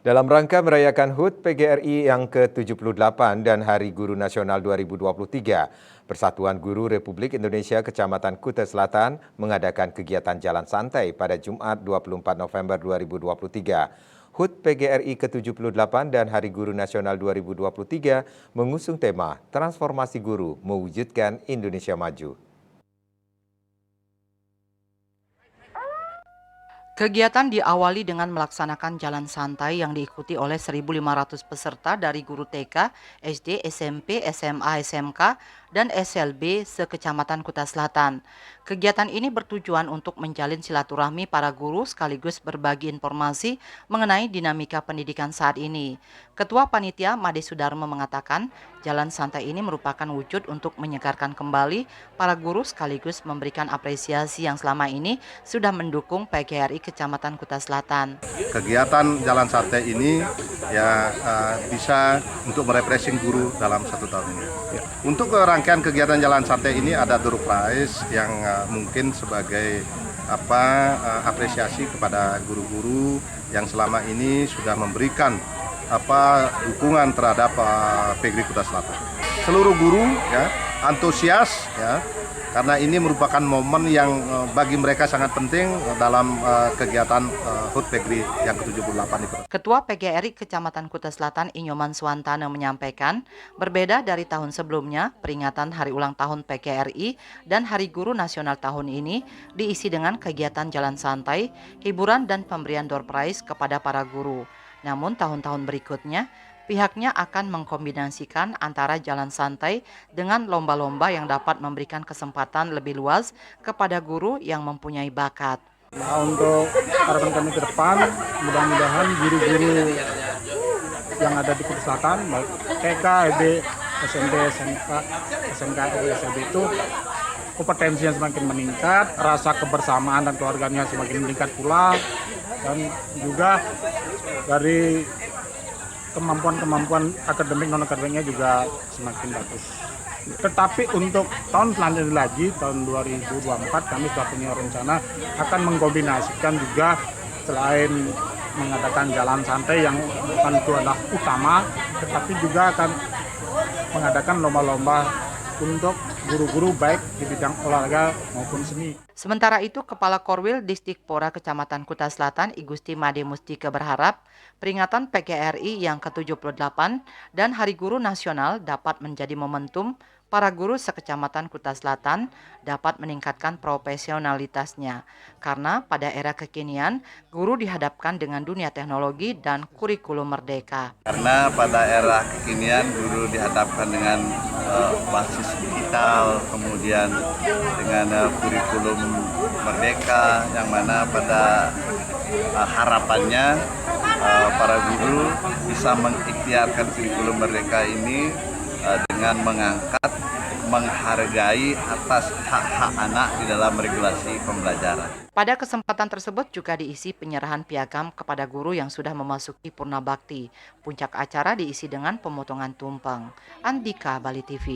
Dalam rangka merayakan HUT PGRI yang ke-78 dan Hari Guru Nasional 2023, Persatuan Guru Republik Indonesia Kecamatan Kuta Selatan mengadakan kegiatan jalan santai pada Jumat 24 November 2023. HUT PGRI ke-78 dan Hari Guru Nasional 2023 mengusung tema Transformasi Guru Mewujudkan Indonesia Maju. Kegiatan diawali dengan melaksanakan jalan santai yang diikuti oleh 1.500 peserta dari guru TK, SD, SMP, SMA, SMK, dan SLB se-Kecamatan Kuta Selatan. Kegiatan ini bertujuan untuk menjalin silaturahmi para guru sekaligus berbagi informasi mengenai dinamika pendidikan saat ini. Ketua Panitia Made Sudarmo mengatakan, jalan santai ini merupakan wujud untuk menyegarkan kembali para guru sekaligus memberikan apresiasi yang selama ini sudah mendukung PGRI Kecamatan Kuta Selatan. Kegiatan jalan santai ini bisa untuk merefreshing guru dalam 1 tahun ini. Untuk rangkaian kegiatan jalan santai ini ada door prize yang mungkin sebagai apresiasi kepada guru-guru yang selama ini sudah memberikan dukungan terhadap PGRI Kuta Selatan. Seluruh guru antusias karena ini merupakan momen yang bagi mereka sangat penting dalam kegiatan HUT PGRI yang ke-78 itu. Ketua PGRI Kecamatan Kuta Selatan Inyoman Swantana menyampaikan, berbeda dari tahun sebelumnya, peringatan hari ulang tahun PGRI dan Hari Guru Nasional tahun ini diisi dengan kegiatan jalan santai, hiburan dan pemberian door prize kepada para guru. Namun tahun-tahun berikutnya, pihaknya akan mengkombinasikan antara jalan santai dengan lomba-lomba yang dapat memberikan kesempatan lebih luas kepada guru yang mempunyai bakat. Nah, untuk harapan kami ke depan, mudah-mudahan guru-guru yang ada di Kuta Selatan, baik TK, SD, SMP, SMK, SMK, SLB itu kompetensinya semakin meningkat, rasa kebersamaan dan keluarganya semakin meningkat pula, dan juga dari kemampuan akademik non-akademiknya juga semakin bagus. Tetapi untuk tahun selanjutnya lagi, tahun 2024 kami sudah punya rencana akan mengkombinasikan juga selain mengadakan jalan santai yang bukan itu adalah utama, tetapi juga akan mengadakan lomba-lomba untuk guru-guru baik di bidang olahraga maupun seni. Sementara itu, Kepala Korwil Disdikpora Kecamatan Kuta Selatan, Igusti Made Mustika berharap peringatan PGRI yang ke-78 dan Hari Guru Nasional dapat menjadi momentum para guru se-Kecamatan Kuta Selatan dapat meningkatkan profesionalitasnya. Karena pada era kekinian, guru dihadapkan dengan dunia teknologi dan kurikulum merdeka. Karena pada era kekinian, guru dihadapkan dengan basis digital, kemudian dengan kurikulum merdeka, yang mana pada harapannya para guru bisa mengikhtiarkan kurikulum merdeka ini dengan menghargai atas hak-hak anak di dalam regulasi pembelajaran. Pada kesempatan tersebut juga diisi penyerahan piagam kepada guru yang sudah memasuki Purna Bakti. Puncak acara diisi dengan pemotongan tumpeng. Andika, Bali TV.